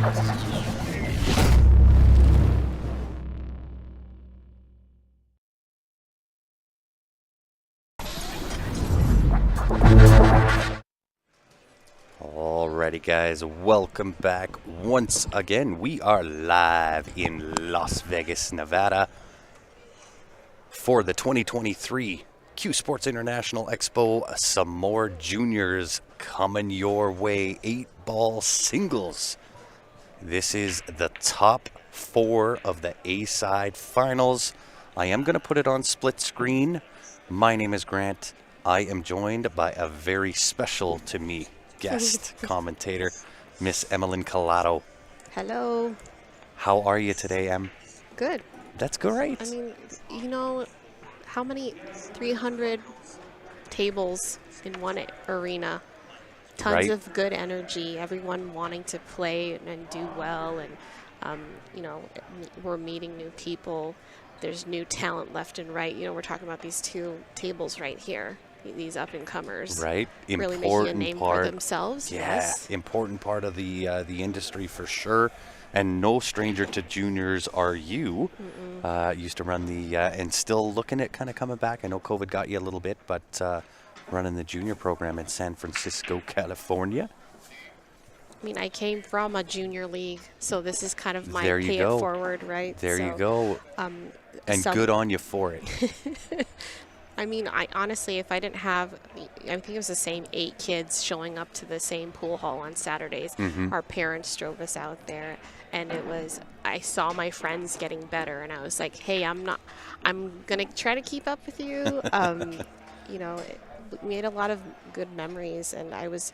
Alrighty guys, welcome back once again. We are live in Las Vegas, Nevada for the 2023 CueSports International Expo. Some more juniors coming your way, 8-ball singles. This is the top 4 of the A-side finals. I am going to put it on split screen. My name is Grant. I am joined by a very special to me guest commentator, Miss Emmeline Collado. Hello. How are you today, Em? Good. That's great. I mean, you know, how many 300 tables in one arena? Tons of good energy, everyone wanting to play and do well, and, you know, we're meeting new people. There's new talent left and right. You know, we're talking about these 2 tables right here. These up-and-comers, right? Really making a name for themselves. Yeah, yes. Important part of the industry for sure. And no stranger to juniors are you. Used to run the and still looking at kind of coming back. I know COVID got you a little bit, but running the junior program in San Francisco, California. I mean, I came from a junior league, so this is kind of my pay it forward, right? There you go. And good on you for it. I mean, I honestly, if I didn't have, I think it was the same 8 kids showing up to the same pool hall on Saturdays. Our parents drove us out there, and it was, I saw my friends getting better, and I was like, hey, I'm going to try to keep up with you. You know, we made a lot of good memories, and I was,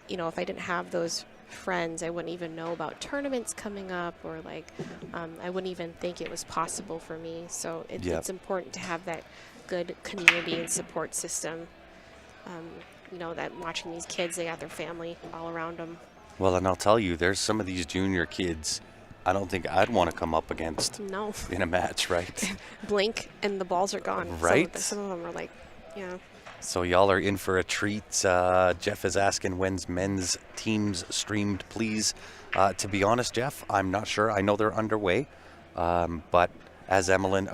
you know, if I didn't have those friends, I wouldn't even know about tournaments coming up, or like, I wouldn't even think it was possible for me. So it's important to have that good community and support system. You know, that watching these kids, they got their family all around them. Well, and I'll tell you, there's some of these junior kids I don't think I'd want to come up against in a match, right? Blink and the balls are gone. Right. Some of them are like, yeah. So y'all are in for a treat. Jeff is asking when's men's teams streamed, please. To be honest, Jeff, I'm not sure. I know they're underway, but as Emmeline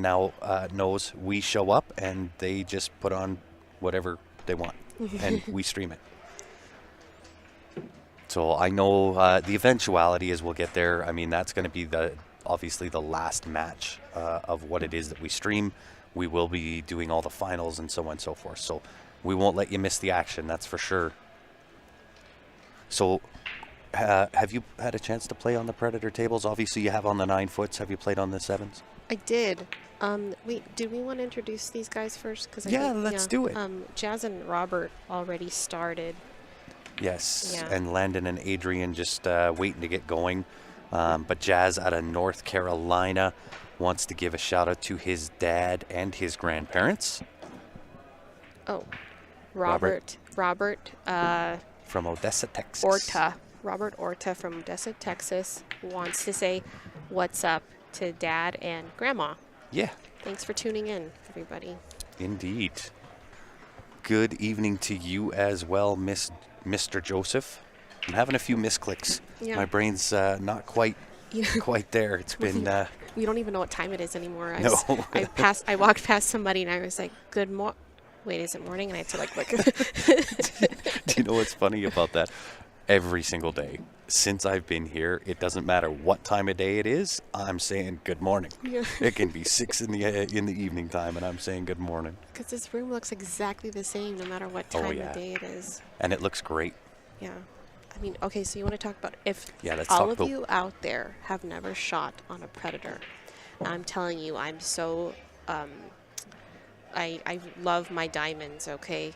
now knows, we show up and they just put on whatever they want, and we stream it. So I know the eventuality is we'll get there. I mean, that's going to be obviously the last match of what it is that we stream. We will be doing all the finals and so on and so forth. So we won't let you miss the action, that's for sure. So have you had a chance to play on the Predator tables? Obviously you have on the 9-foots. Have you played on the 7s? I did. Wait, do we want to introduce these guys first? Let's do it. Jazz and Robert already started. Yes, and Landon and Adrian just waiting to get going. But Jazz out of North Carolina wants to give a shout out to his dad and his grandparents. Oh, Robert. From Odessa, Texas. Robert Orta from Odessa, Texas wants to say what's up to Dad and Grandma. Yeah. Thanks for tuning in, everybody. Indeed. Good evening to you as well, Mr. Joseph. I'm having a few misclicks. Yeah. My brain's not quite there. It's been... we don't even know what time it is anymore. I I walked past somebody and I was like, good morning. Wait, is it morning? And I had to like look. Do you know what's funny about that? Every single day since I've been here, it doesn't matter what time of day it is, I'm saying good morning. Yeah. It can be 6 in the evening time and I'm saying good morning. Because this room looks exactly the same no matter what time of day it is. And it looks great. Yeah. I mean, okay, so you want to talk about if let's all talk of you out there have never shot on a Predator, I'm telling you, I'm so, I love my diamonds, okay?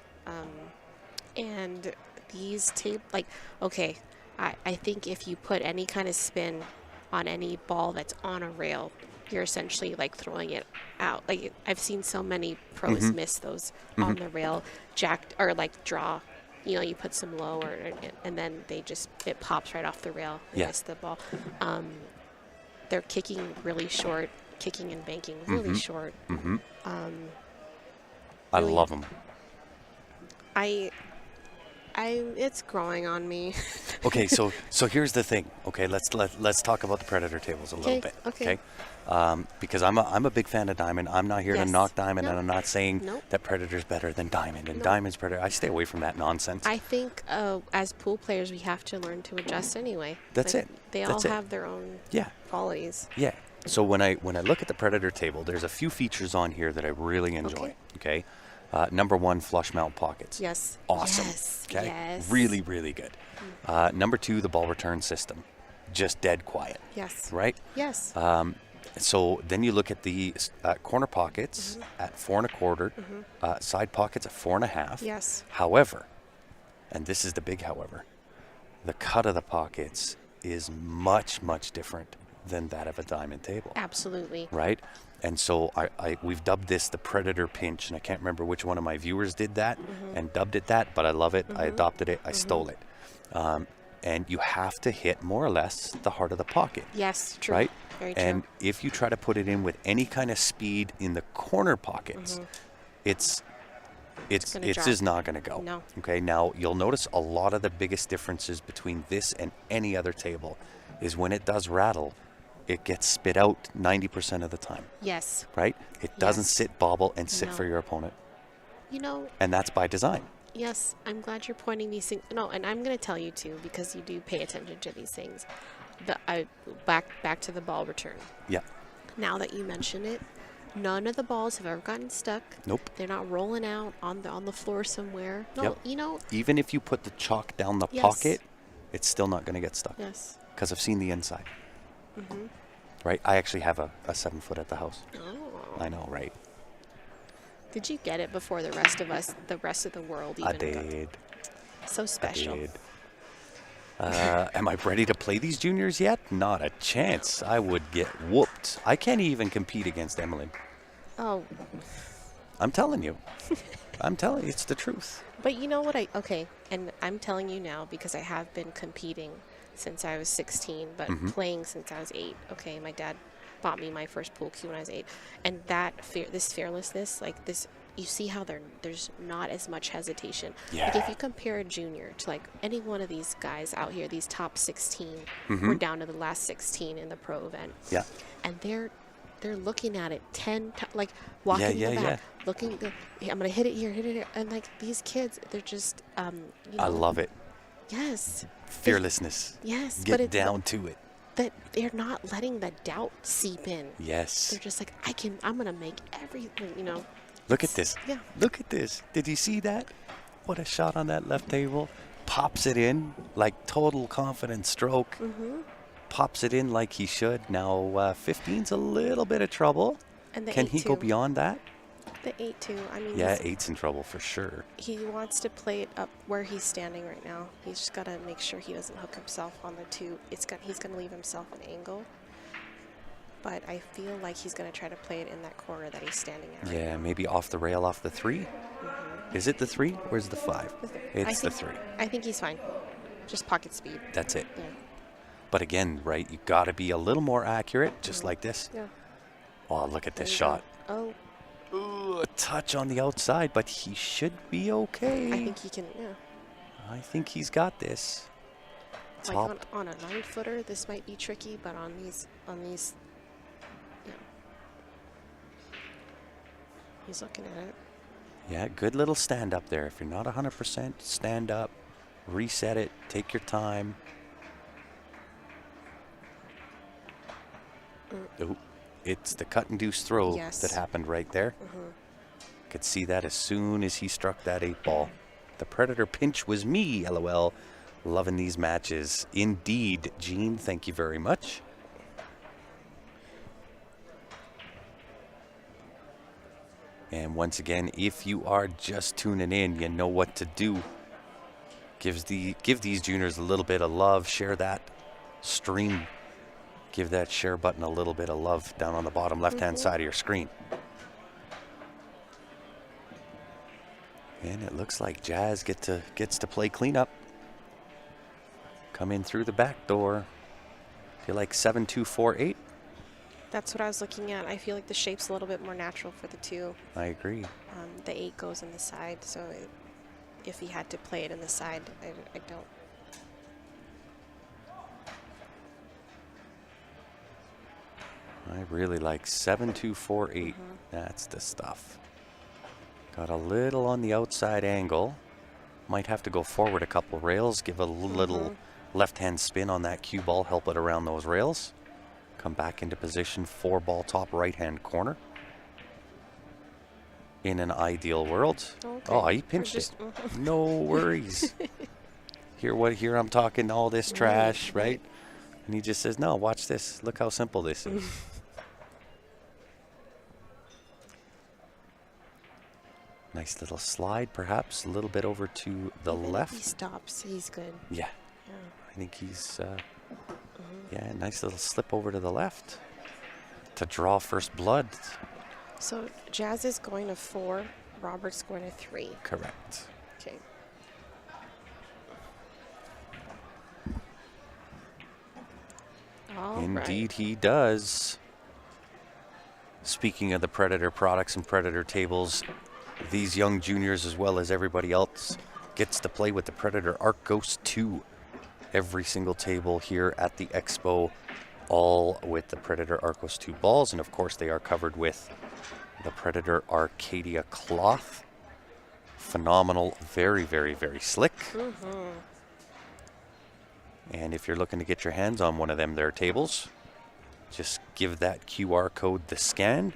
And these I think if you put any kind of spin on any ball that's on a rail, you're essentially like throwing it out. Like I've seen so many pros miss those on the rail, jacked or like draw. You know, you put some low and then it pops right off the rail and miss the ball. They're kicking really short, kicking and banking really short. I love them. It's growing on me. Okay, so here's the thing. Okay, let's talk about the Predator tables a little Okay, bit. okay. Okay, because I'm a big fan of Diamond. I'm not here to Yes. knock Diamond, and No. I'm not saying Nope. that Predator's better than Diamond and Nope. Diamond's Predator. I stay away from that nonsense. I think as pool players, we have to learn to adjust anyway. That's Like it. they all That's it. have their own Yeah, qualities. yeah. So when I look at the Predator table, there's a few features on here that I really enjoy. Okay. Okay, number one, flush mount pockets. Yes. Awesome. Yes. Okay, Yes. really really good. Number two, the ball return system, just dead quiet. Yes. Right. Yes. So then you look at the corner pockets at 4 1/4, side pockets at 4 1/2. Yes. However, and this is the big however, the cut of the pockets is much different than that of a diamond table, Absolutely. right? And so we've dubbed this the Predator pinch, and I can't remember which one of my viewers did that and dubbed it that, but I love it. I adopted it. I stole it. And you have to hit more or less the heart of the pocket. Yes. True. Right? Very true. And if you try to put it in with any kind of speed in the corner pockets, it's gonna drop. just not going to go. No. Okay. Now you'll notice a lot of the biggest differences between this and any other table is when it does rattle, it gets spit out 90% of the time. Yes. Right? It doesn't Yes. sit, bobble, and sit No. for your opponent, You know, and that's by design. yes, I'm glad you're pointing these things. No, and I'm going to tell you too because you do pay attention to these things. Back to the ball return. Yeah. Now that you mention it, none of the balls have ever gotten stuck. Nope. They're not rolling out on the floor somewhere. No, Yep. you know. Even if you put the chalk down the Yes. pocket, it's still not going to get stuck. Yes. Because I've seen the inside. Right? I actually have a 7 foot at the house. Oh. I know, right? Did you get it before the rest of the world even I got- did. So special. I did. Am I ready to play these juniors yet? Not a chance. I would get whooped. I can't even compete against Emily. Oh, I'm telling you. I'm telling you, it's the truth. but you know what okay, and I'm telling you now because I have been competing since I was 16, but playing since I was 8. Okay, my dad bought me my first pool cue when I was 8, and this fearlessness, like this, you see how there's not as much hesitation. Like Yeah. if you compare a junior to like any one of these guys out here, these top 16, we're down to the last 16 in the pro event, Yeah. and they're looking at it 10 like walking Yeah, in the yeah, back, looking. I'm gonna hit it here, and like these kids, they're just you know, I love it. Yes. Fearlessness. Yes, Get but down to it. that they're not letting the doubt seep in. Yes. They're just like, I'm gonna make everything, you know. Look at this. Yeah. Look at this. Did you see that? What a shot on that left table. Pops it in like total confident stroke. Pops it in like he should. Now 15's a little bit of trouble. And the Can he go 8-2. beyond that? The 8-2. I mean, Yeah, 8's in trouble for sure. he wants to play it up where he's standing right now. He's just gotta make sure he doesn't hook himself on the 2. He's gonna leave himself an angle. But I feel like he's gonna try to play it in that corner that he's standing at. Right Yeah, maybe off the rail off the 3. Is it the 3? Where's the 5? It's the 3. I think he's fine. Just pocket speed. That's it. Yeah. But again, right, you got to be a little more accurate, just like this. Yeah. Oh, look at this There you shot. go. Oh, Ooh, a touch on the outside, but he should be okay. I think he can. Yeah. I think he's got this. Like Top. on a 9-footer, this might be tricky, but on these, yeah. He's looking at it. Yeah, good little stand up there. If you're not 100%, stand up, reset it, take your time. Oh, it's the cut and deuce throw Yes. that happened right there. Could see that as soon as he struck that 8 ball. The Predator pinch was me, LOL. Loving these matches. Indeed, Gene, thank you very much. And once again, if you are just tuning in, you know what to do. Give these juniors a little bit of love. Share that stream. Give that share button a little bit of love down on the bottom left-hand side of your screen. And it looks like Jazz gets to play cleanup. Come in through the back door. Feel like 7-2-4-8. That's what I was looking at. I feel like the shape's a little bit more natural for the 2. I agree. The 8 goes in the side, so if he had to play it in the side. I don't. I really like 7-2-4-8. That's the stuff. Got a little on the outside angle. Might have to go forward a couple rails, give a little left-hand spin on that cue ball, help it around those rails. Come back into position, 4-ball top right-hand corner. In an ideal world. Okay. Oh, he pinched it. No worries. Here I'm talking all this trash, right? And he just says, no, watch this. Look how simple this is. Nice little slide, perhaps a little bit over to the left. If he stops, he's good. Yeah. I think he's, yeah, nice little slip over to the left to draw first blood. So Jazz is going to 4, Robert's going to 3. Correct. Okay. Indeed he does. Speaking of the Predator products and Predator tables, these young juniors, as well as everybody else, gets to play with the Predator Arc Ghost 2. Every single table here at the Expo, all with the Predator Arc Ghost 2 balls. And of course they are covered with the Predator Arcadia cloth. Phenomenal, very, very, very slick. And if you're looking to get your hands on one of them there tables, just give that QR code the scan.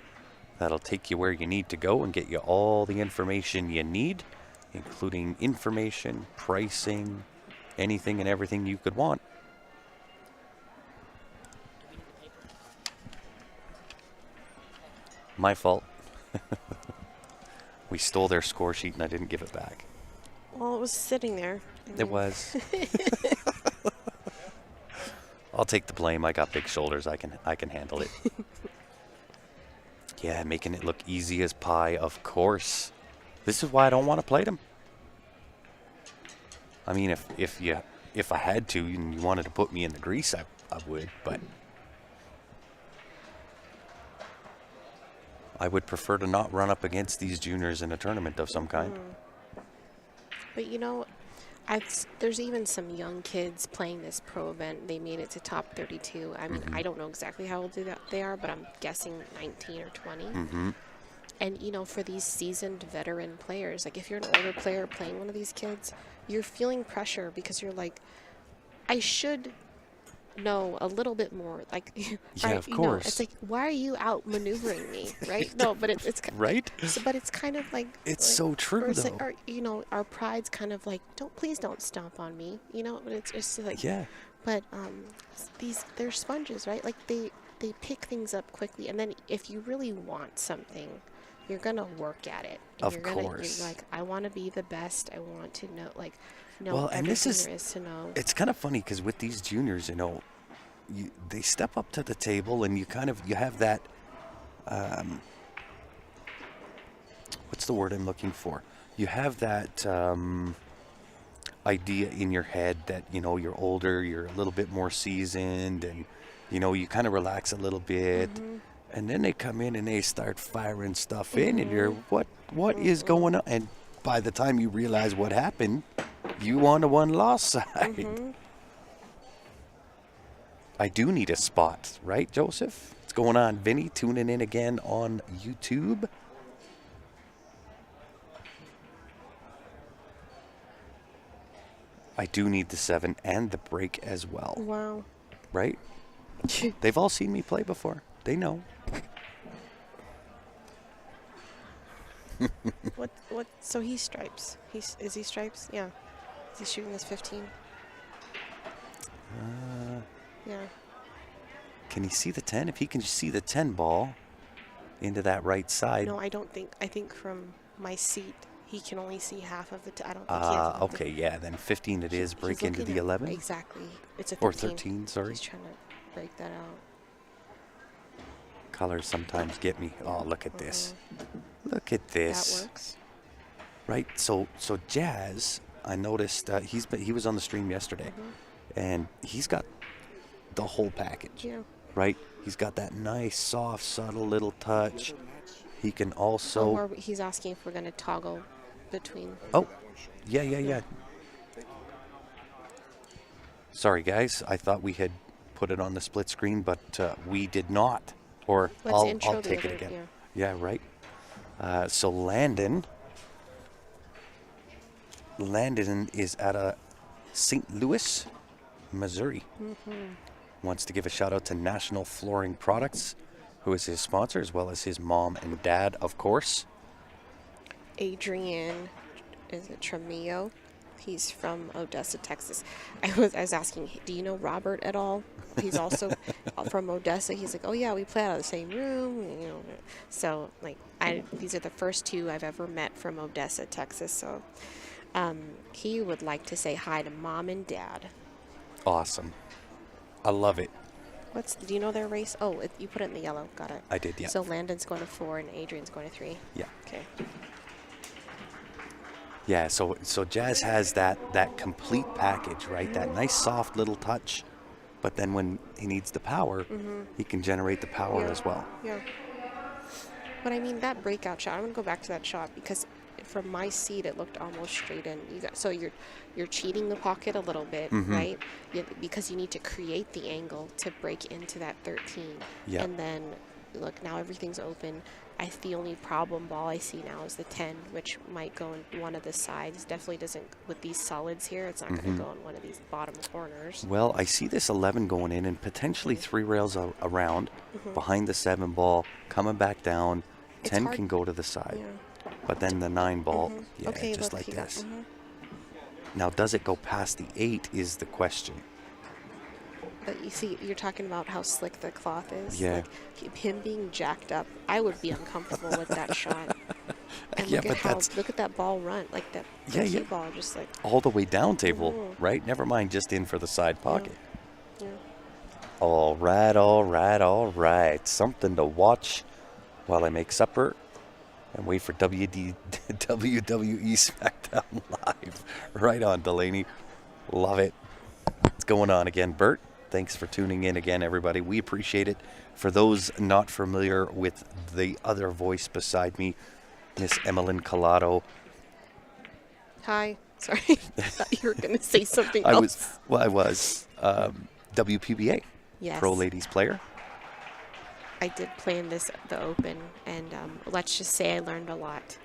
That'll take you where you need to go and get you all the information you need, including information, pricing, anything and everything you could want. My fault. We stole their score sheet and I didn't give it back. Well, it was sitting there. It was. I'll take the blame. I got big shoulders. I can handle it. Yeah, making it look easy as pie, of course. This is why I don't want to play them. I mean, if I had to and you wanted to put me in the grease, I would, but I would prefer to not run up against these juniors in a tournament of some kind. But you know, there's even some young kids playing this pro event. They made it to top 32. I mean, I don't know exactly how old they are, but I'm guessing 19 or 20. And, you know, for these seasoned veteran players, like if you're an older player playing one of these kids, you're feeling pressure because you're like, I should know a little bit more. Like, yeah, of course. Know, it's like, why are you out maneuvering me, right? No, but it's right. So, but it's kind of like it's so true, though. Like, you know, our pride's kind of like, please don't stomp on me, you know. But it's just like, yeah. But they're sponges, right? Like they pick things up quickly, and then if you really want something, you're gonna work at it. And of course. You're like, I want to be the best. I want to know, well, and this there is to know. It's kind of funny because with these juniors, you know, they step up to the table and you have that, what's the word I'm looking for? You have that idea in your head that, you know, you're older, you're a little bit more seasoned, and, you know, you kind of relax a little bit. And then they come in and they start firing stuff in, and you're, what is going on? And by the time you realize what happened, you on the one-loss side. I do need a spot, right, Joseph? What's going on, Vinny? Tuning in again on YouTube. I do need the 7 and the break as well. Wow. Right? They've all seen me play before. They know. What? So he stripes. Is he stripes? Yeah. Is he shooting this 15? Yeah. Can he see the 10? If he can see the 10 ball into that right side. No, I don't think. I think from my seat, he can only see half of the. I don't think he has. Okay, yeah. Then 15 it is. Break into the 11. Exactly. It's a 13. Or 13. Sorry. He's trying to break that out. Colors sometimes get me. Oh, look at this. Look at this. That works. Right. So Jazz, I noticed he was on the stream yesterday, and he's got the whole package. Yeah. Right. He's got that nice, soft, subtle little touch. He can also. Or he's asking if we're going to toggle between. Oh, Yeah. Sorry, guys. I thought we had put it on the split screen, but we did not. Or Let's I'll intro the take it other, again. yeah. Yeah, right. So Landon is at a St. Louis, Missouri. Wants to give a shout out to National Flooring Products, who is his sponsor, as well as his mom and dad, of course. Adrian, is it Tremillo? He's from Odessa, Texas. I was asking, do you know Robert at all? He's also from Odessa. He's like, oh yeah, we play out of the same room, you know. So like, these are the first two I've ever met from Odessa, Texas. So he would like to say hi to mom and dad. Awesome. I love it. Do you know their race? Oh, you put it in the yellow. Got it. I did, yeah. So Landon's going to 4 and Adrian's going to 3. Yeah. Okay. Yeah, so Jazz has that complete package, right? That nice soft little touch, but then when he needs the power, he can generate the power as well. Yeah. But I mean that breakout shot. I'm gonna go back to that shot because from my seat it looked almost straight in. So you're cheating the pocket a little bit, right? Because you need to create the angle to break into that 13. Yeah. And then look, now everything's open. The only problem ball I see now is the 10, which might go in one of the sides. Definitely doesn't, with these solids here, it's not going to go in one of these bottom corners. Well, I see this 11 going in and potentially 3 rails around behind the 7 ball, coming back down. It's 10 hard. can go to the side. Yeah. But then the 9 ball, yeah, Okay, just look, like he got- this. Now, does it go past the 8 is the question. But you see, you're talking about how slick the cloth is. Yeah. Like him being jacked up, I would be uncomfortable with that shot. And Yeah, look at that ball run, like that Yeah, cue yeah. ball, just like All the way down table, right? Never mind just in for the side pocket. yeah. All right. Something to watch while I make supper and wait for WWE SmackDown Live. Right on, Delaney. Love it. What's going on again, Bert? Thanks for tuning in again, everybody. We appreciate it. For those not familiar with the other voice beside me, Miss Emmeline Collado. Hi. Sorry, I thought you were going to say something else. I was WPBA, Yes. pro ladies player. I did play in the Open, and let's just say I learned a lot.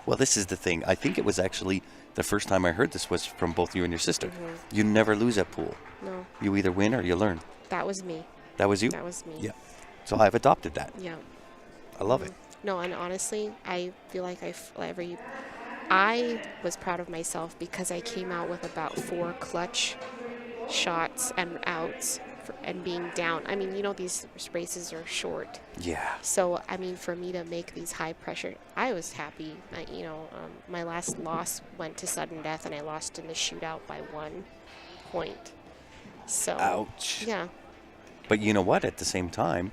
Well, this is the thing. I think it was actually the first time I heard this was from both you and your sister. You never lose at pool. No, You either win or you learn. that was me. That was you? That was me. Yeah. So I've adopted that. Yeah. I love it. No, and honestly, I feel like I was proud of myself because I came out with about 4 clutch shots and outs and being down. I mean, these races are short. Yeah. So, I mean, for me to make these high pressure, I was happy. My last loss went to sudden death and I lost in the shootout by 1 point. So, Ouch. yeah. But you know what? At the same time,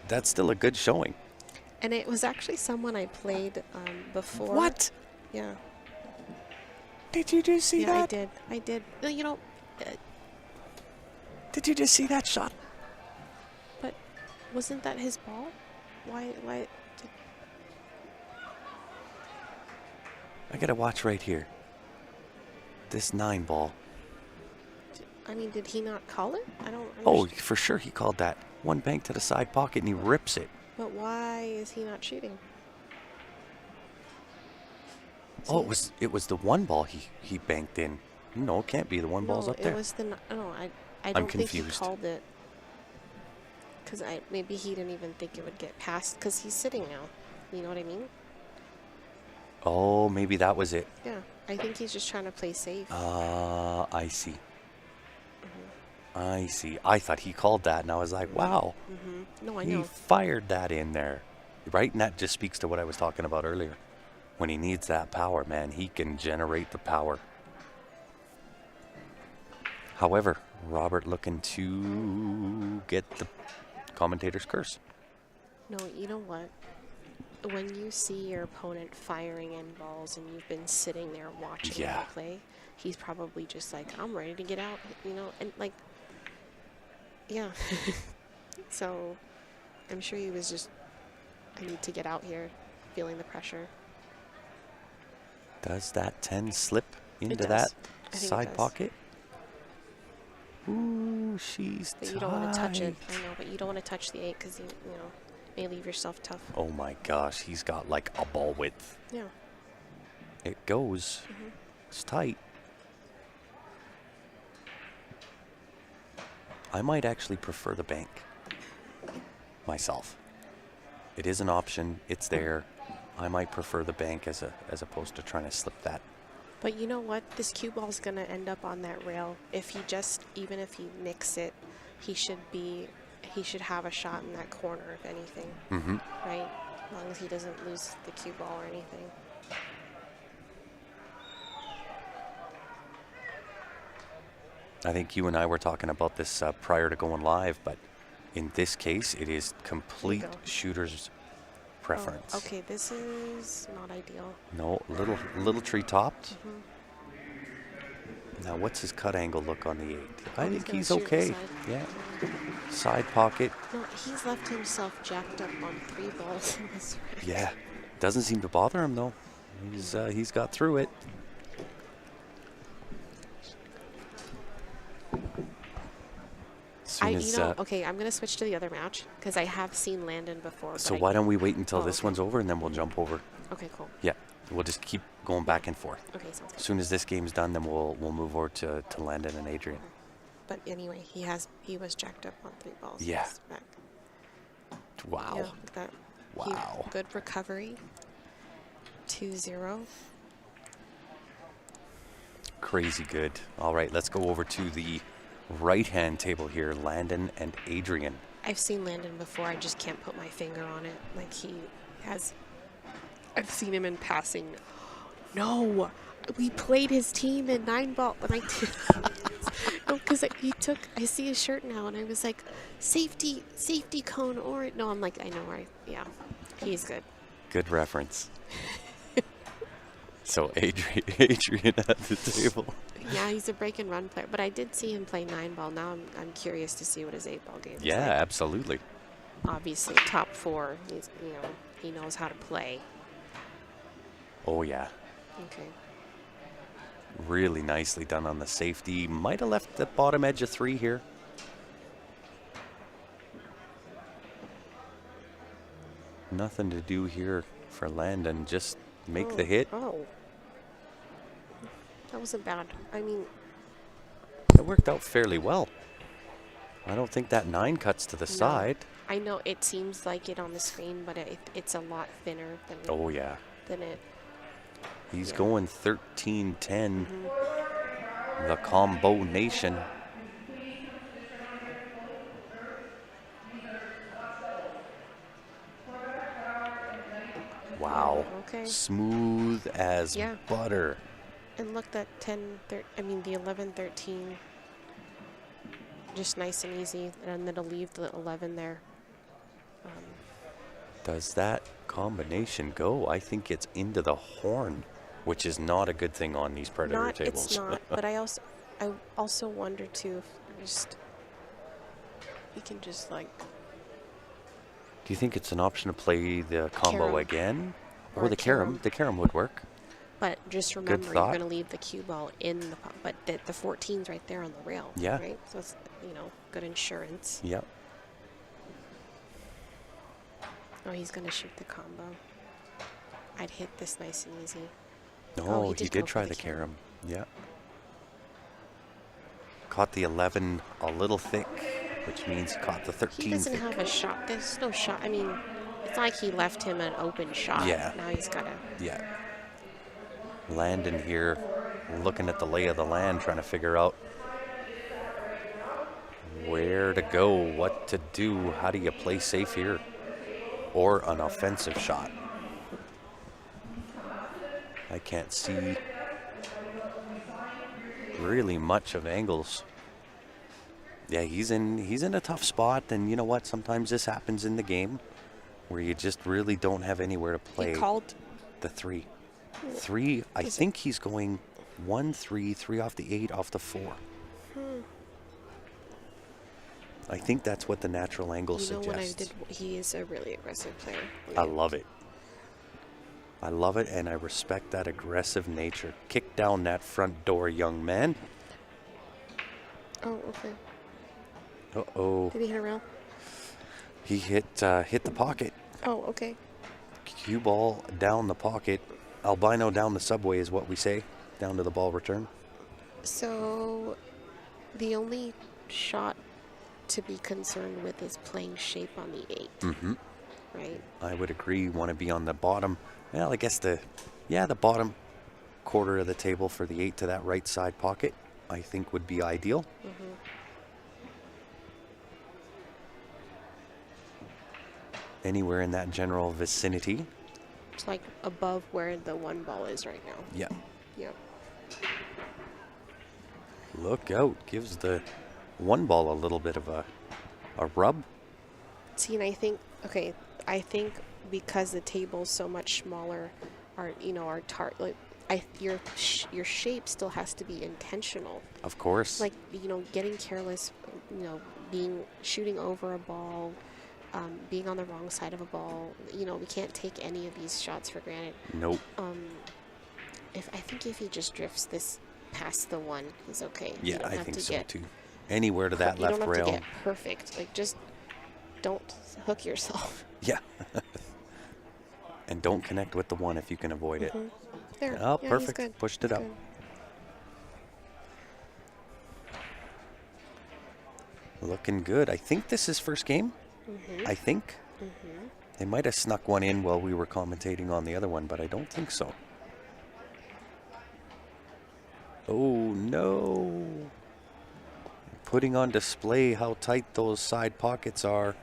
that's still a good showing. And it was actually someone I played before. What? Yeah. Did you just see Yeah, that? I did. Did you just see that shot? But wasn't that his ball? Why? I gotta watch right here. This 9 ball. I mean, did he not call it? I don't Oh, understand. for sure he called that. One bank to the side pocket and he rips it. But why is he not shooting? Oh, it was the 1 ball he banked in. No, it can't be. The 1 ball's up there. It was the. No, I I'm don't think confused. he called it. Because maybe he didn't even think it would get past. Because he's sitting now. You know what I mean? Oh, maybe that was it. Yeah. I think he's just trying to play safe. I see. I see. I thought he called that, and I was like, wow. No, I He know. fired that in there. Right? And that just speaks to what I was talking about earlier. When he needs that power, man, he can generate the power. However, Robert looking to get the commentator's curse. No, you know what? When you see your opponent firing in balls and you've been sitting there watching Yeah. him play, he's probably just like, I'm ready to get out, and like, yeah. So, I'm sure he was just, I need to get out here, feeling the pressure. Does that 10 slip into does. that I think it side does. pocket? Ooh, she's But tight. you don't want to touch it. I know, but you don't want to touch the 8 because you know, may leave yourself tough. Oh my gosh, he's got like a ball width. Yeah. It goes. It's tight. I might actually prefer the bank myself. It is an option. It's there. I might prefer the bank as opposed to trying to slip that. But you know what? This cue ball's going to end up on that rail. If he even if he nicks it, he should have a shot in that corner, if anything. Mm-hmm. Right? As long as he doesn't lose the cue ball or anything. I think you and I were talking about this prior to going live, but in this case, it is complete shooter's preference. Oh, okay, this is not ideal. No, little tree topped. Now, what's his cut angle look on the 8? I think he's okay. Yeah. Side pocket. No, he's left himself jacked up on 3 balls in this race. Yeah. Doesn't seem to bother him, though. He's got through it. Okay, I'm going to switch to the other match because I have seen Landon before. So why don't we wait until this one's over and then we'll jump over. Okay, cool. Yeah, we'll just keep going back and forth. Okay, sounds good. As soon as this game's done, then we'll move over to Landon and Adrian. But anyway, he was jacked up on 3 balls. Yeah. Wow. Yeah, look at that. Wow. Good recovery. 2-0. Crazy good. All right, let's go over to the right-hand table here, Landon and Adrian. I've seen Landon before. I just can't put my finger on it. Like I've seen him in passing. No, we played his team in 9-ball. No, because I see his shirt now, and I was like, safety cone, or no, I'm like, I know where. Yeah, he's good. Good reference. So Adrian at the table. Yeah, he's a break and run player, but I did see him play 9-ball. Now I'm curious to see what his 8-ball game is. Yeah, like. absolutely. Obviously, top 4. He knows how to play. Oh yeah. Okay. Really nicely done on the safety. Might have left the bottom edge of 3 here. Nothing to do here for Landon. Just make the hit. Oh. That wasn't bad. I mean, it worked out fairly well. I don't think that 9 cuts to the side. I know it seems like it on the screen, but it's a lot thinner than. Oh yeah. Than it. He's going 13-10. The combo nation. Wow. Okay. Smooth as butter. And look, that the 11-13. Just nice and easy. And then it'll leave the 11 there. Does that combination go? I think it's into the horn, which is not a good thing on these Predator tables. It's not, but I also wonder too if we can just like. Do you think it's an option to play the combo carom. Again? Or the carom. The carom would work. But just remember, you're going to leave the cue ball in the but the 14's right there on the rail. Yeah. Right? So it's, good insurance. Yeah. Oh, he's going to shoot the combo. I'd hit this nice and easy. No, he did try the carom. Yeah. Caught the 11 a little thick, which means he caught the 13 He doesn't thick. have a shot. There's no shot. I mean, it's like he left him an open shot. Yeah. Now he's got to. Yeah. Landon here looking at the lay of the land, trying to figure out where to go, what to do. How do you play safe here? Or an offensive shot. I can't see really much of angles. Yeah, he's in a tough spot, and you know what? Sometimes this happens in the game where you just really don't have anywhere to play. He called the 3. 3, I think he's going 1-3, 3 off the 8, off the 4. I think that's what the natural angle suggests. He is a really aggressive player. I love it. I love it, and I respect that aggressive nature. Kick down that front door, young man. Oh, okay. Uh-oh. Did he hit a rail? He hit the pocket. Oh, okay. Cue ball down the pocket. Albino down the subway is what we say. Down to the ball return. So the only shot to be concerned with is playing shape on the 8. Mm-hmm. Right? I would agree. You want to be on the bottom. Well, I guess the bottom quarter of the table for the 8 to that right side pocket, I think would be ideal. Mm-hmm. Anywhere in that general vicinity. It's like above where the 1 ball is right now. Yeah. Yep. Look out. Gives the 1 ball a little bit of a rub. See, and I think because the table's so much smaller, your shape still has to be intentional. Of course. Like, getting careless, shooting over a ball, being on the wrong side of a ball. We can't take any of these shots for granted. Nope. I think if he just drifts this past the 1, he's okay. Yeah, I think so too. Anywhere to that left rail. You don't have to get perfect. Like, just don't hook yourself. Yeah. And don't connect with the 1 if you can avoid it. There. Oh, Yeah, perfect. he's good. Pushed it He's up. good. Looking good. I think this is first game. I think. They might have snuck one in while we were commentating on the other one, but I don't think so. Oh, no. Putting on display how tight those side pockets are.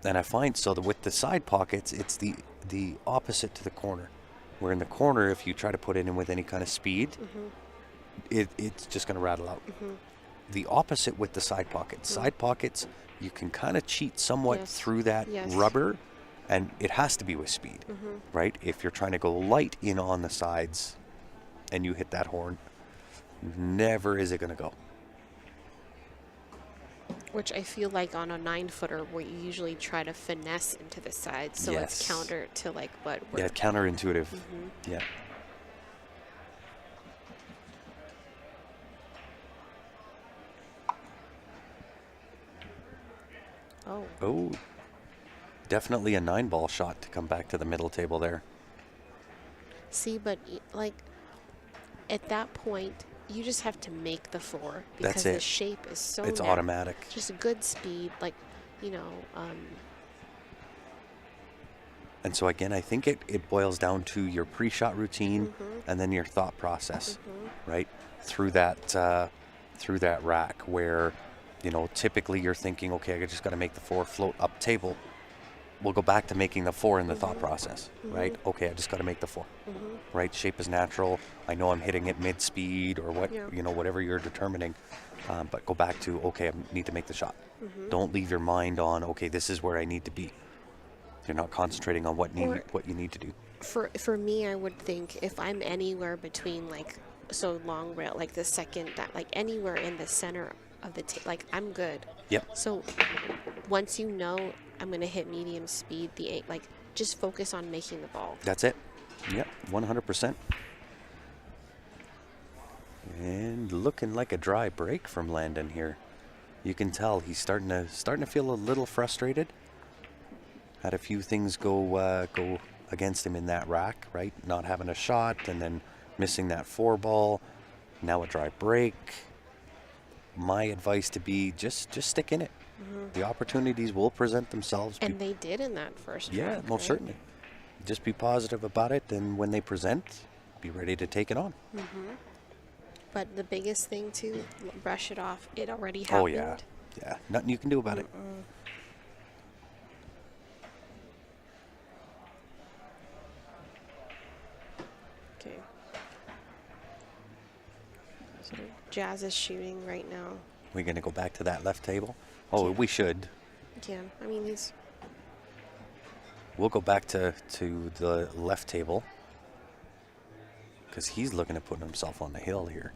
And I find so that with the side pockets, it's the opposite to the corner. Where in the corner, if you try to put it in with any kind of speed, it's just going to rattle out. The opposite with the side pockets. Side pockets, you can kind of cheat somewhat through that rubber, and it has to be with speed, right? If you're trying to go light in on the sides and you hit that horn, never is it going to go. Which I feel like on a 9-footer, where you usually try to finesse into the sides, so it's counter to like what. Yeah, counterintuitive. Yeah. Oh. Definitely a 9-ball shot to come back to the middle table there. See, but like at that point, you just have to make the 4 because the shape is so. It's automatic. Just a good speed, like, And so again, I think it boils down to your pre-shot routine and then your thought process, right? Through that rack where, typically you're thinking, okay, I just got to make the 4 float up table. We'll go back to making the 4 in the thought process, right? Okay, I just got to make the 4, right? Shape is natural. I know I'm hitting it mid-speed or whatever you're determining. But go back to, okay, I need to make the shot. Don't leave your mind on, okay, this is where I need to be. You're not concentrating on what you need to do. For me, I would think if I'm anywhere between long rail, like the second, like anywhere in the center of the I'm good. Yep. So once I'm going to hit medium speed, the 8, just focus on making the ball. That's it. Yep, 100%. And looking like a dry break from Landon here. You can tell he's starting to feel a little frustrated. Had a few things go against him in that rack, right? Not having a shot and then missing that 4 ball. Now a dry break. My advice to be just stick in it. The opportunities will present themselves. And they did in that first rack. Yeah, most certainly. Just be positive about it, and when they present, be ready to take it on. But the biggest thing to brush it off. It already happened. Oh yeah, nothing you can do about it. Okay. So Jazz is shooting right now. We're gonna go back to that left table. Oh, we should. Yeah, I mean We'll go back to the left table because he's looking at putting himself on the hill here.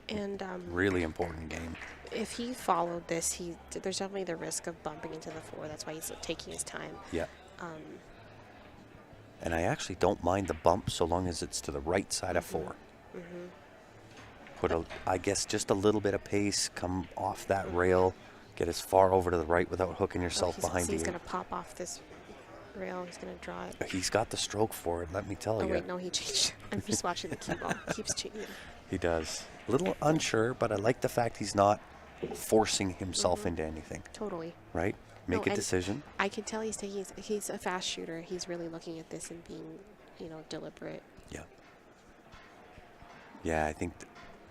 And really important game. If he followed this, there's definitely the risk of bumping into the 4. That's why he's taking his time. Yeah. And I actually don't mind the bump so long as it's to the right side of 4. Put, I guess, just a little bit of pace, come off that rail, get as far over to the right without hooking yourself behind He's the going to pop off this rail. He's going to draw it. He's got the stroke for it, let me tell you. Oh, wait, no, he changed. I'm just watching the cue ball. Keeps changing. He does. A little unsure, but I like the fact he's not forcing himself into anything. Totally. Right? Make a decision. I can tell he's a fast shooter. He's really looking at this and being, deliberate. Yeah. Yeah, I think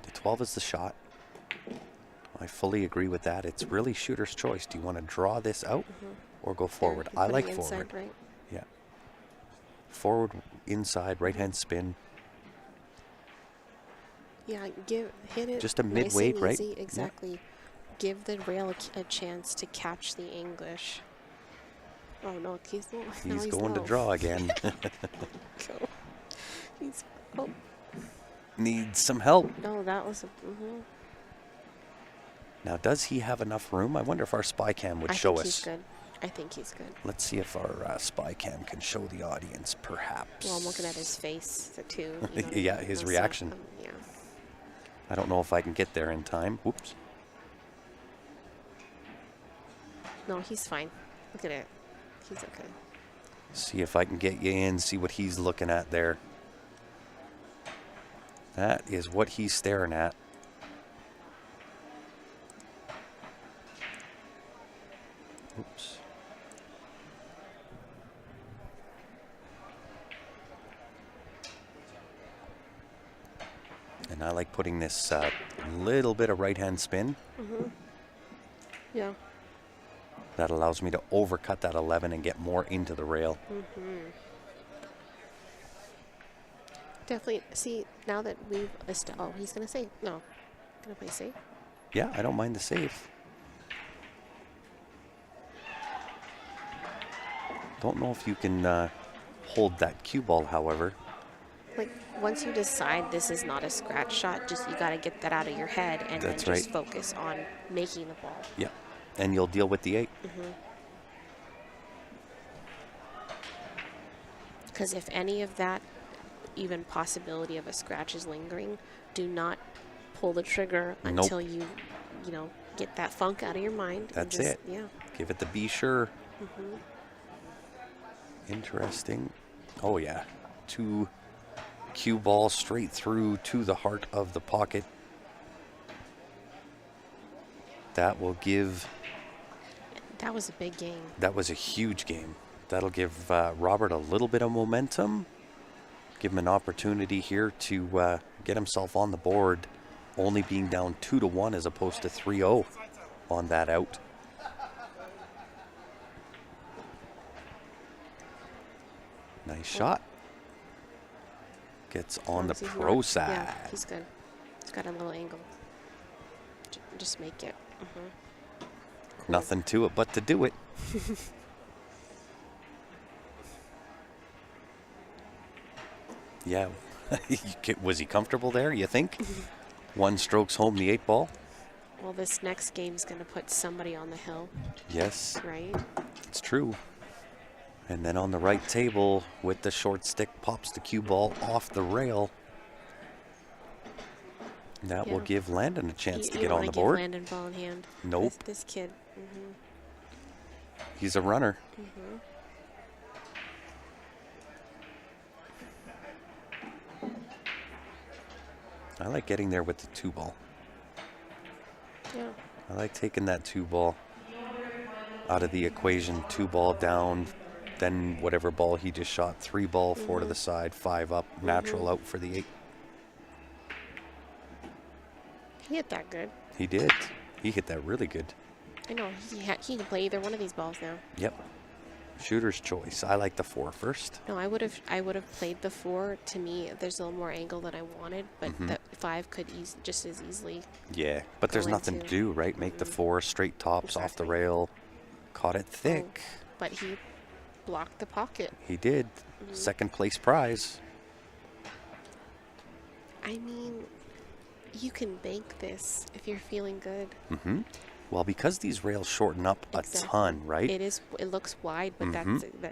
the 12 is the shot. I fully agree with that. It's really shooter's choice. Do you want to draw this out or go forward? I like forward. Right? Yeah. Forward, inside, right-hand spin. Yeah, hit it. Just a nice mid-weight, and right? easy. Exactly. Yeah. Give the rail a chance to catch the English. Oh no, he's going to draw again. Go. Oh. Needs some help. No, that was a. Now, does he have enough room? I wonder if our spy cam would show us. He's good. I think he's good. Let's see if our spy cam can show the audience, perhaps. Well, I'm looking at his face, too. Yeah, his reaction. Yeah. I don't know if I can get there in time. Whoops. No, he's fine. Look at it. He's okay. See if I can get you in, see what he's looking at there. That is what he's staring at. Oops. And I like putting this little bit of right-hand spin. Yeah. That allows me to overcut that 11 and get more into the rail. Definitely. See, now that we've... oh, he's going to save. No. Going to play safe? Yeah, I don't mind the save. Don't know if you can hold that cue ball, however. Like, once you decide this is not a scratch shot, just you got to get that out of your head and then just focus on making the ball. Yeah, and you'll deal with the 8. Because if any of that even possibility of a scratch is lingering, do not pull the trigger until you get that funk out of your mind. That's it. Yeah. Give it the be sure. Interesting. Oh, yeah. 2 cue balls straight through to the heart of the pocket. That will give... That was a big game. That was a huge game. That'll give Robert a little bit of momentum. Give him an opportunity here to get himself on the board, only being down 2-1 as opposed to 3-0 on that out. Nice shot. Gets on the pro side. Yeah, he's good. He's got a little angle. Just make it. Cool. Nothing to it but to do it. Yeah. Was he comfortable there, you think? 1 strokes home the 8 ball. Well, this next game is going to put somebody on the hill. Yes. Right? It's true. And then on the right table, with the short stick, pops the cue ball off the rail. That will give Landon a chance to get on the board. You don't want to give Landon ball in hand. Nope. This kid. He's a runner. I like getting there with the 2 ball. Yeah. I like taking that 2 ball out of the equation. 2 ball down, then whatever ball he just shot. 3 ball, 4 to the side, 5 up, natural out for the 8. He hit that good. He did. He hit that really good. I know. He can play either one of these balls now. Yep. Shooter's choice. I like the 4 first. No, I would have played the 4. To me, there's a little more angle than I wanted, but the 5 could just as easily. Yeah, but there's nothing to do, right? Make the 4 straight tops off the rail. Caught it thick. Oh, but he blocked the pocket. He did. Second place prize. I mean, you can bank this if you're feeling good. Well, because these rails shorten up a ton, right? It is. It looks wide, but that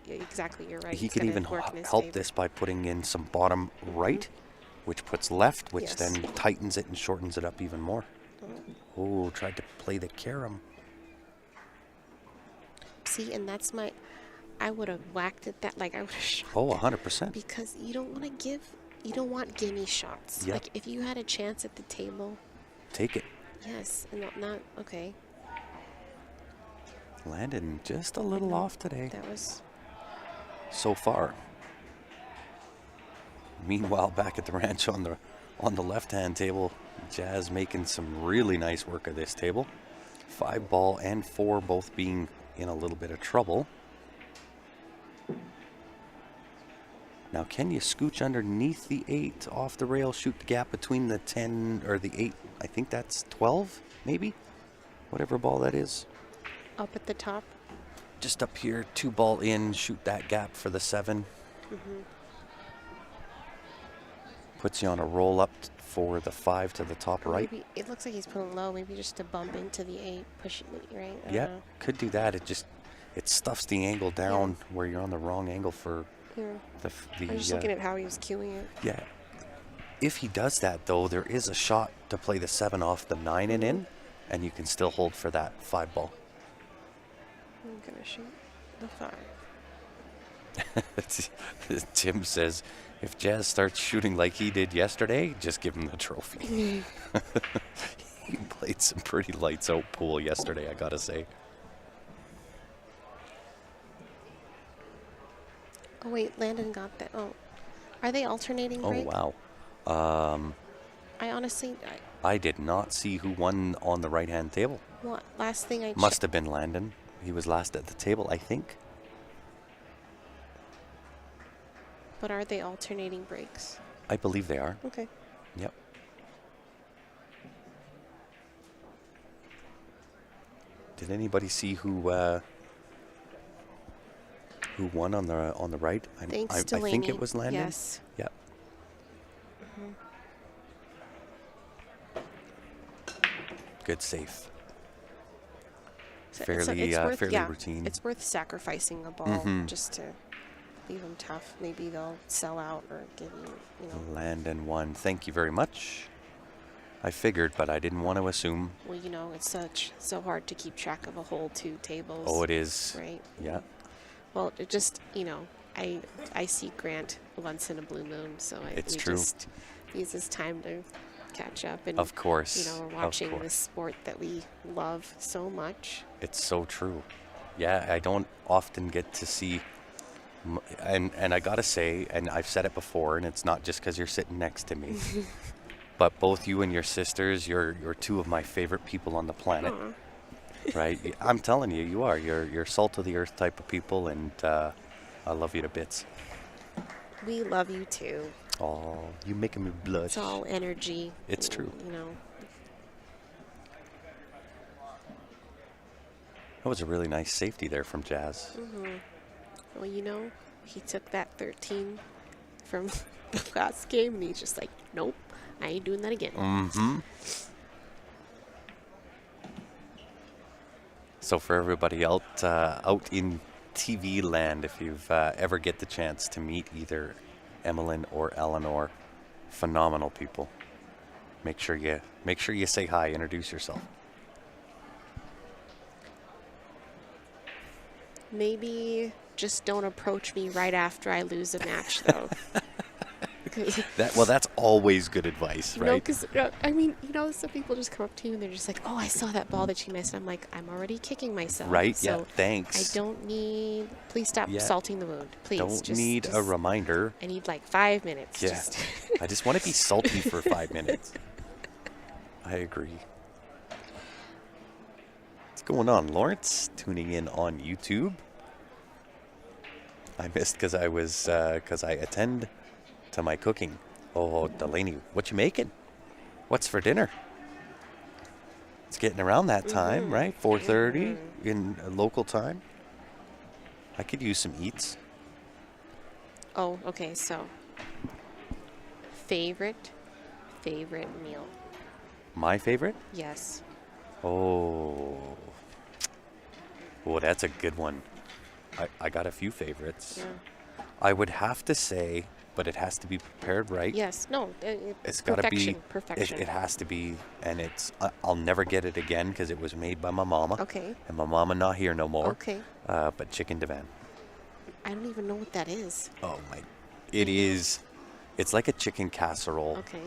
exactly. You're right. He It's could gonna even work in his help favor. this by putting in some bottom right, which puts left, which Yes. then tightens it and shortens it up even more. Oh, tried to play the carom. See, and that's my. I would have whacked at that. Like I would have shot. Oh, that 100%. because you don't want to give. You don't want gimme shots. Yep. Like if you had a chance at the table. Take it. Yes, and not okay. Landon just a little off today. That was. So far. Meanwhile, back at the ranch on the left-hand table, Jazz making some really nice work of this table. 5 ball and 4 both being in a little bit of trouble. Now, can you scooch underneath the 8 off the rail, shoot the gap between the 10 or the 8? I think that's 12, maybe? Whatever ball that is. Up at the top. Just up here, 2 ball in, shoot that gap for the 7. Puts you on a roll up for the 5 to the top right. Maybe it looks like he's putting low. Maybe just to bump into the 8, push it right. I don't Yeah, know. could do that. It stuffs the angle down where you're on the wrong angle for Yeah. the I'm just looking at how he was cueing it. yeah. If he does that though, there is a shot to play the 7 off the 9 and in, and you can still hold for that 5 ball. I'm gonna shoot the 5. Tim says, if Jazz starts shooting like he did yesterday, just give him the trophy. He played some pretty lights out pool yesterday, I gotta say. Oh wait, Landon got that. Oh, are they alternating? Oh break? wow. I honestly, I did not see who won on the right-hand table. what last thing I Must have been Landon. He was last at the table, I think. But are they alternating breaks? I believe they are. Okay. Yep. Did anybody see who won on the right? Thanks, I think Delaney. it was Landon. Yes. Yep. Good safe. So Fairly routine. It's worth sacrificing a ball just to leave them tough. Maybe they'll sell out or give you, Landon won. Thank you very much. I figured, but I didn't want to assume. Well, it's so hard to keep track of a whole 2 tables. Oh, it is. Right. Yeah. Well, it just, I see Grant once in a blue moon, so It's we true. just use this time to catch up. And, Of course. we're watching this sport that we love so much. It's so true. Yeah, I don't often get to see, and I gotta say, and I've said it before, and it's not just because you're sitting next to me, but both you and your sisters, you're 2 of my favorite people on the planet. Aw. Right? I'm telling you, you are. You're salt of the earth type of people, and I love you to bits. We love you too. Oh, you making me blush. It's all energy. It's true. That was a really nice safety there from Jazz. Well, he took that 13 from the last game, and he's just like, nope, I ain't doing that again. Mm-hmm. So for everybody out in TV land, if you've ever get the chance to meet either Emmeline or Eleanor, phenomenal people. Make sure you say hi, introduce yourself. Maybe just don't approach me right after I lose a match, though. That's always good advice, right? No, because some people just come up to you and they're just like, "Oh, I saw that ball that you missed." I'm like, "I'm already kicking myself." Right? So yeah. Thanks. I don't need. Please stop salting the wound. Please. Don't just need a reminder. I need like 5 minutes. Yeah. I just want to be salty for 5 minutes. I agree. What's going on, Lawrence? Tuning in on YouTube. I missed because I attend to my cooking. Oh, Delaney, what you making? What's for dinner? It's getting around that time, right? 4:30 in local time. I could use some eats. Oh, okay. So, favorite meal? My favorite? Yes. Oh, well, that's a good one. I got a few favorites. Yeah. I would have to say, but it has to be prepared right. Yes. No. It's got to be, Perfection. Perfection. it has to be, and I'll never get it again because it was made by my mama. Okay. And my mama not here no more. Okay. But chicken divan. I don't even know what that is. Oh my, it is, it's like a chicken casserole, Okay.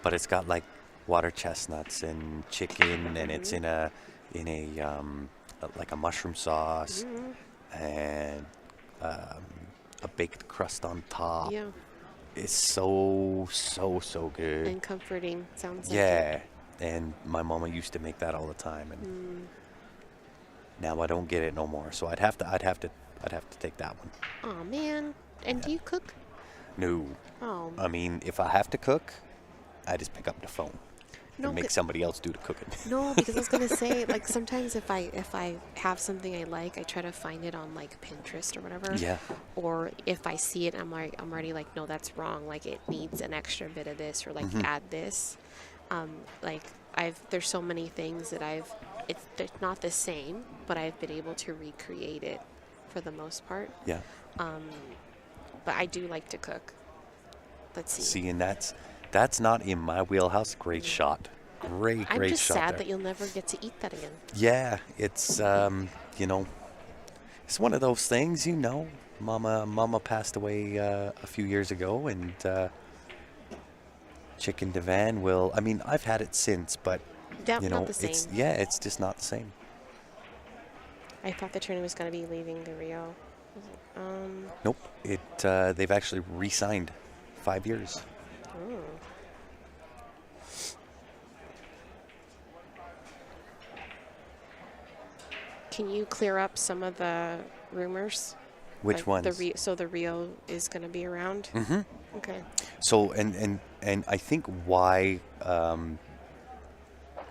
but it's got like water chestnuts and chicken, and it's in like a mushroom sauce and a baked crust on top. Yeah. It's so good. And comforting. Sounds like Yeah, and my mama used to make that all the time, and now I don't get it no more. So I'd have to take that one. Oh man. And do you cook? No, Oh. I mean if I have to cook, I just pick up the phone No, and make somebody else do the cooking. no, because I was gonna say, like, sometimes if I have something I like, I try to find it on like Pinterest or whatever. Yeah. Or if I see it, I'm already like, no, that's wrong. Like, it needs an extra bit of this, or like add this. Like there's so many things that they're not the same, but I've been able to recreate it for the most part. Yeah. But I do like to cook. Let's see. See, and that's not in my wheelhouse. Great shot. Great I'm just shot sad there. that you'll never get to eat that again. Yeah, it's it's one of those things, Mama passed away a few years ago, and chicken divan I mean, I've had it since, but Yeah, not the same. it's just not the same. I thought the trainer was going to be leaving the Rio. Nope. They've actually re-signed 5 years. Oh. Can you clear up some of the rumors? Which Like ones? so the Rio is going to be around? Mm-hmm. Okay. So and I think why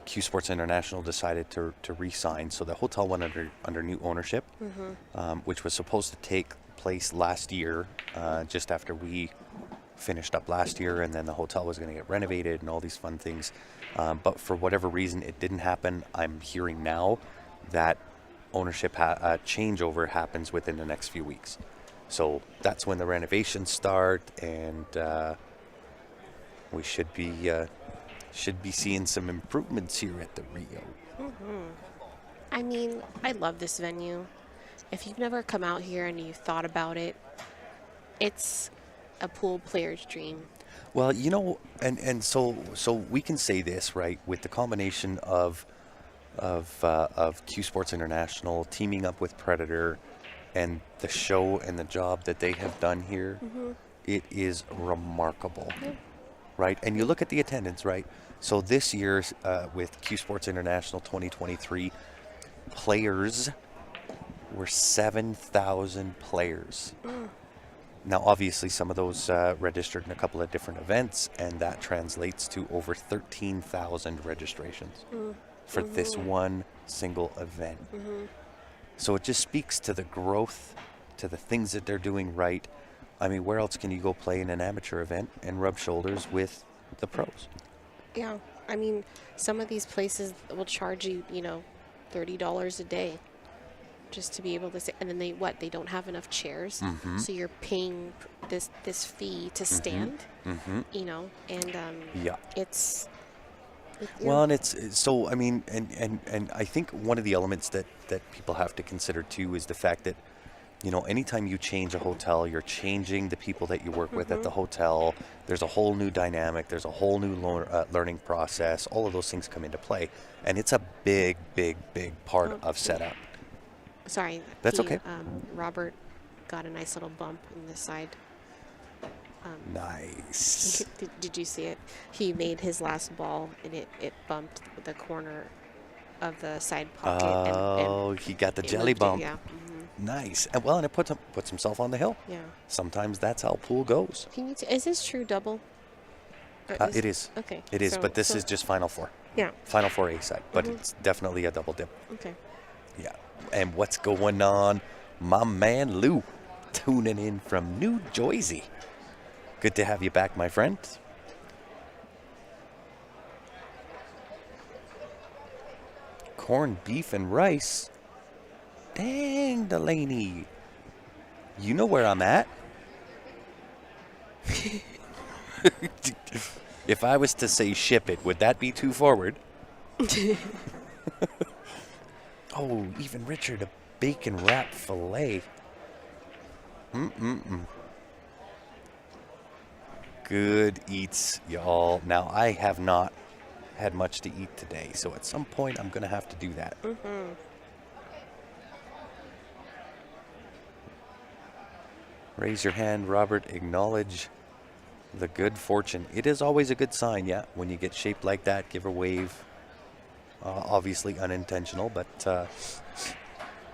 CueSports International decided to re-sign. So the hotel went under new ownership, which was supposed to take place last year, just after we finished up last year, and then the hotel was going to get renovated and all these fun things. But for whatever reason, it didn't happen. I'm hearing now that ownership changeover happens within the next few weeks. So that's when the renovations start, and we should be seeing some improvements here at the Rio. I mean, I love this venue. If you've never come out here and you've thought about it, it's a pool player's dream. Well, and so we can say this, right, with the combination of CueSports International teaming up with Predator and the show and the job that they have done here, it is remarkable, right? And you look at the attendance, right? So this year's with CueSports International 2023, players were 7,000 players. Now, obviously, some of those registered in a couple of different events, and that translates to over 13,000 registrations for this one single event. So it just speaks to the growth, to the things that they're doing right. I mean, where else can you go play in an amateur event and rub shoulders with the pros? Yeah. I mean, some of these places will charge you, $30 a day just to be able to say, and then they don't have enough chairs, so you're paying this fee to stand, and Yeah. yeah. And it's so, I mean, and I think one of the elements that people have to consider too is the fact that, anytime you change a hotel, you're changing the people that you work with at the hotel. There's a whole new dynamic. There's a whole new learning process. All of those things come into play. And it's a big part of setup. Sorry. That's okay. Robert got a nice little bump in the side. Nice. Did you see it? He made his last ball, and it bumped the corner of the side pocket. Oh, he got the jelly bump. Yeah. Nice. And it puts himself on the hill. Yeah. Sometimes that's how pool goes. Is this true double? It is. Okay. It is, but this is just Final Four. Yeah. Final Four A side, but it's definitely a double dip. Okay. Yeah. And what's going on? My man Lou, tuning in from New Jersey. Good to have you back, my friend. corned beef and rice. Dang, Delaney. You know where I'm at. If I was to say ship it, would that be too forward? Oh, even Richard, a bacon wrapped filet. Good eats, y'all. Now, I have not had much to eat today, so at some point I'm going to have to do that. Raise your hand, Robert. Acknowledge the good fortune. It is always a good sign, yeah, when you get shaped like that. Give a wave. Obviously unintentional, but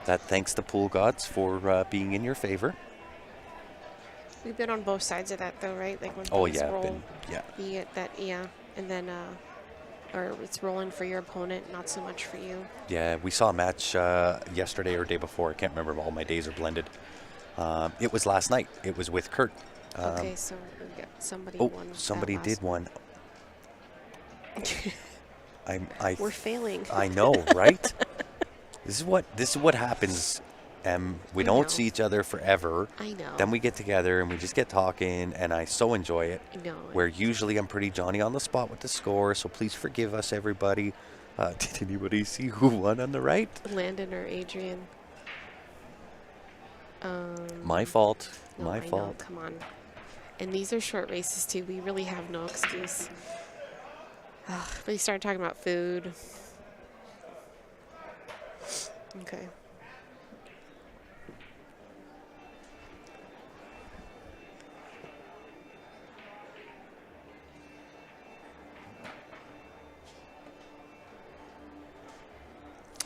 that thanks the pool gods for being in your favor. We've been on both sides of that, though, right? Like when Oh, things yeah, roll, yeah. you get that, yeah, and then, or it's rolling for your opponent, not so much for you. Yeah, we saw a match yesterday or day before. I can't remember. All my days are blended. It was last night. It was with Kurt. Okay, so we got somebody Oh, won. somebody that did last one. We're failing. I know, right? This is what happens. We I don't know. see each other forever. I know. Then we get together and we just get talking, and I so enjoy it. I know. Where usually I'm pretty Johnny on the spot with the score, so please forgive us, everybody. Did anybody see who won on the right? Landon or Adrian. My fault. No, My I know, fault. come on. And these are short races, too. We really have no excuse. We started talking about food. Okay.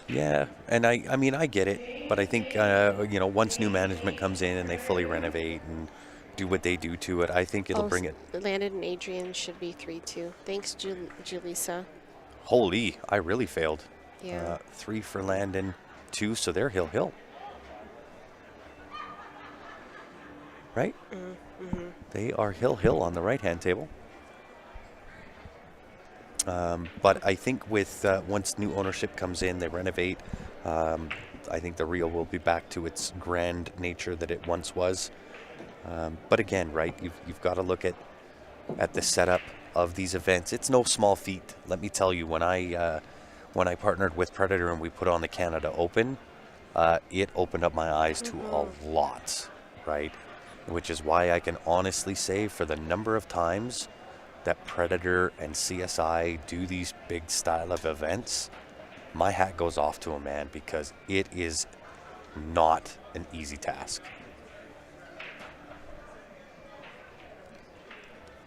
Yeah, and I mean, I get it, but I think, once new management comes in and they fully renovate and do what they do to it, I think it'll bring it. Landon and Adrian should be 3-2. Thanks, Julissa. Holy, I really failed. Yeah. 3 for Landon, 2, so they're hill. Right? Mm-hmm. They are hill on the right-hand table. But I think with once new ownership comes in, they renovate. I think the Rio will be back to its grand nature that it once was. But again, right, you've got to look at the setup of these events. It's no small feat. Let me tell you, when I partnered with Predator and we put on the Canada Open, it opened up my eyes to a lot, right? Which is why I can honestly say, for the number of times that Predator and CSI do these big style of events, my hat goes off to them, man, because it is not an easy task.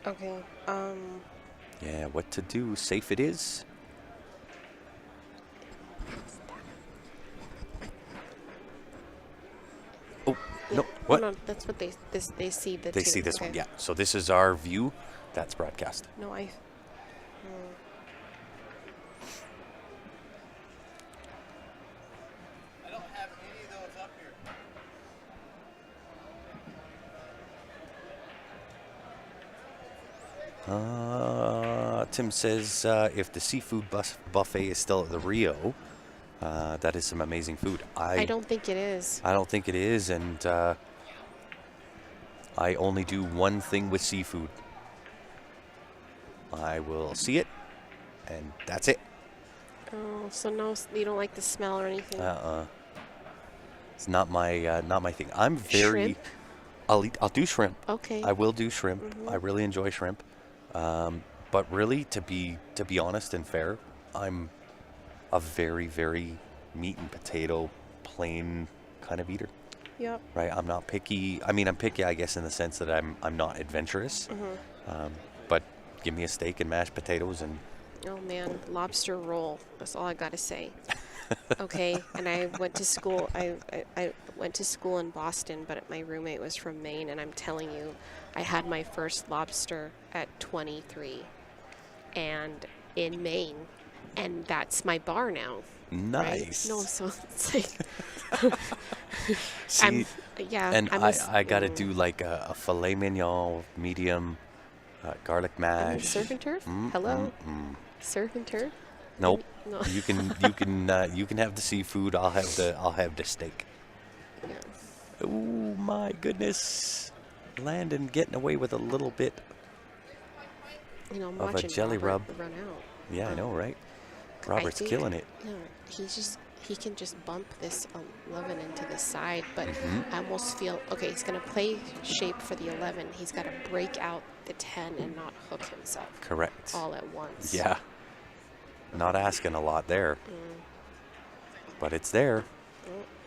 Okay. Yeah, what to do? Safe it is. Oh, Yeah. no, what? No, that's what they see. They see this one, yeah. So this is our view. That's broadcast. No, I. don't have any of those up here. Tim says if the seafood buffet is still at the Rio, that is some amazing food. I don't think it is. I don't think it is, and I only do one thing with seafood. I will see it, and that's it. Oh, so no, you don't like the smell or anything? It's not my thing. I'm very. Shrimp? I'll do shrimp. Okay. I will do shrimp. I really enjoy shrimp. But really, to be honest and fair, I'm a very, very meat and potato, plain kind of eater. Yep. Right? I'm not picky. I mean, I'm picky, I guess, in the sense that I'm not adventurous. But give me a steak and mashed potatoes and. Oh man, lobster roll. That's all I gotta say. Okay, and I went to school. I went to school in Boston, but my roommate was from Maine, and I'm telling you, I had my first lobster at 23, and in Maine, and that's my bar now. Nice. Right? No, so it's like. See, I'm I gotta do like a filet mignon, medium, garlic I mean, mash. surf and turf. Hello, surf and turf. Nope. No. You can have the seafood. I'll have the steak. Yeah. Oh my goodness. Landon getting away with a little bit I'm of a watching jelly Robert rub. run out. Yeah, I know, right? I Robert's think, killing it. he can just bump this 11 into the side, but Mm-hmm. I almost feel, okay, he's going to play shape for the 11. He's got to break out the 10 and not hook himself Correct. all at once. Yeah. Not asking a lot there. But it's there.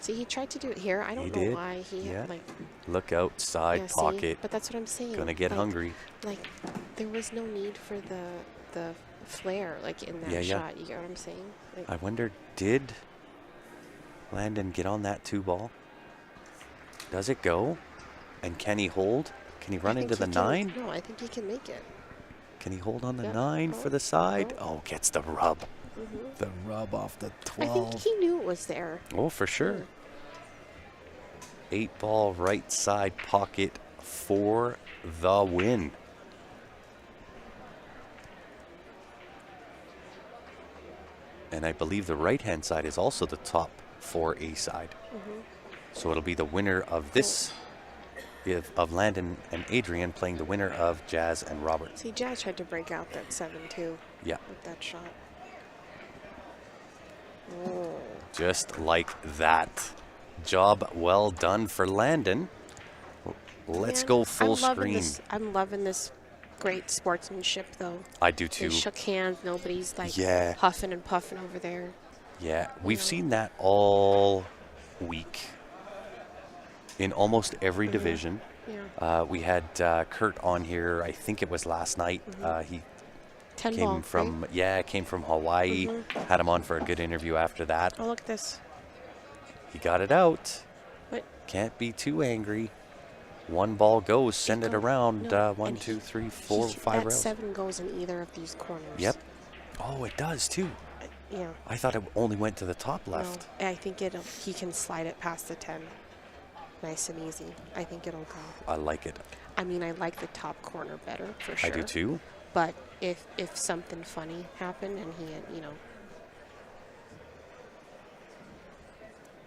See, he tried to do it here. I don't He know did. why he Yeah. like. Look out, side Yeah, see? pocket. But that's what I'm saying. Gonna get like, hungry. Like, there was no need for the flare like in that Yeah, yeah. shot. You get what I'm saying? Like, I wonder, did Landon get on that 2 ball? Does it go? And can he hold? Can he run I think into the he can- 9? No, I think he can make it. Can he hold on the Yep. 9 for the side? Oh, gets the rub. Mm-hmm. The rub off the I 12. think he knew it was there. Oh, for sure. 8-ball right side pocket for the win. And I believe the right-hand side is also the top for A side. So it'll be the winner of this, of Landon and Adrian playing the winner of Jazz and Robert. See, Jazz tried to break out that 7-2 Yeah, with that shot. Oh. just like that. Job well done for Landon. Let's Man, go full I'm loving screen. I'm loving this great sportsmanship, though. I do They too. shook hands. Nobody's like Yeah. huffing and puffing over there. Yeah, we've seen that all week in almost every division. Yeah. We had Kurt on here. I think it was last night. He 10 came ball, from right? came from Hawaii. Had him on for a good interview after that. Oh, look at this. He got it out. What? Can't be too angry. 1 ball goes. Send it go- around. no, 1, and 2, 3, 4, He- 5 that rails. 7 goes in either of these corners. Yep. Oh, it does too. Yeah. I thought it only went to the top left. No, I think he can slide it past the 10. Nice and easy. I think it'll go. I like it. I mean, I like the top corner better for sure. I do too. But if something funny happened and he had,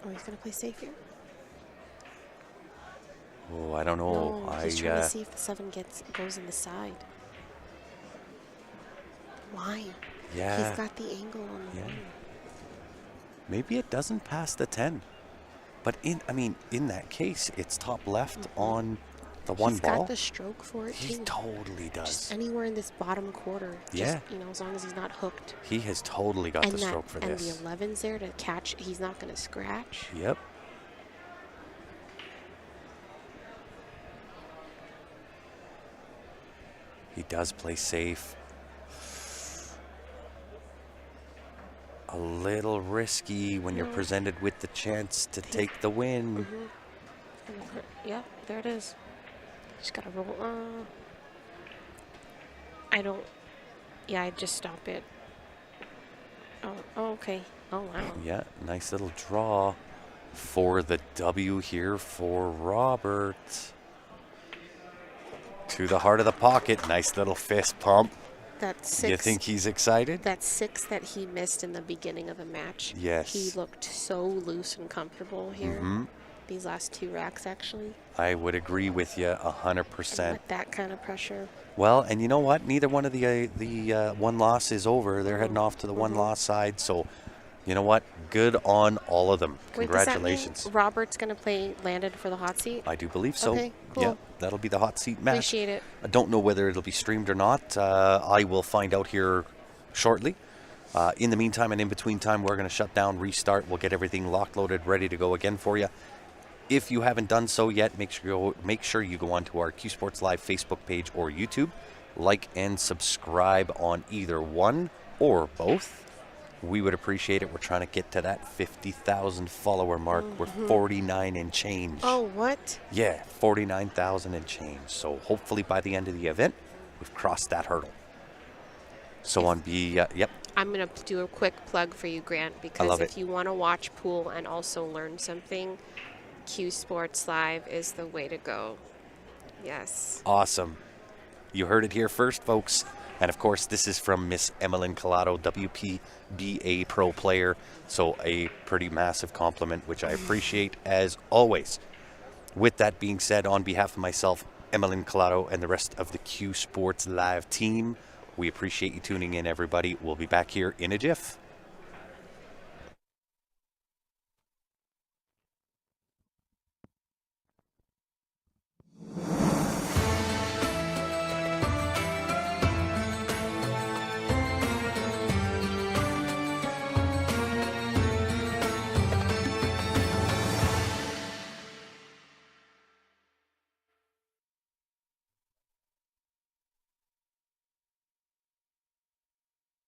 oh, he's gonna play safe here. Oh, I don't know. No, he's trying to see if the 7 goes in the side. Why? Yeah. He's got the angle on the Yeah. line. Maybe it doesn't pass the 10. But in that case, it's top left on the 1 He's ball. got the stroke for it He too. totally does. Just anywhere in this bottom quarter. Yeah. Just, as long as he's not hooked. He has totally got And the stroke for and this. the 11's there to catch. He's not going to scratch. Yep. He does play safe. A little risky when you're presented with the chance to take the win. Yeah, there it is. Just got to roll. I don't. Yeah, I just stop it. Oh, okay. Oh, wow. Yeah, nice little draw for the W here for Robert. To the heart of the pocket. Nice little fist pump. That 6. You think he's excited? That 6 that he missed in the beginning of the match. Yes. He looked so loose and comfortable here. Mm-hmm. These last 2 racks, actually. I would agree with you 100%. With that kind of pressure. Well, and you know what? Neither one of the one loss is over. They're heading off to the one loss side. So, you know what? Good on all of them. Wait, does that mean Congratulations. Robert's going to play Landon for the hot seat? I do believe so. Okay, cool. Yeah, that'll be the hot seat match. Appreciate it. I don't know whether it'll be streamed or not. I will find out here shortly. In the meantime and in between time, we're going to shut down, restart. We'll get everything locked, loaded, ready to go again for you. If you haven't done so yet, make sure you go onto our CueSports Live Facebook page or YouTube. Like and subscribe on either one or both. We would appreciate it. We're trying to get to that 50,000 follower mark. We're 49 and change. Oh, what? Yeah, 49,000 and change. So hopefully by the end of the event, we've crossed that hurdle. So yep. I'm going to do a quick plug for you, Grant, because love if it. you want to watch pool and also learn something, CueSports Live is the way to go. Yes. Awesome. You heard it here first, folks. And of course, this is from Miss Emmeline Collado, WPBA Pro Player. So a pretty massive compliment, which I appreciate as always. With that being said, on behalf of myself, Emmeline Collado, and the rest of the CueSports Live team, we appreciate you tuning in, everybody. We'll be back here in a jiff.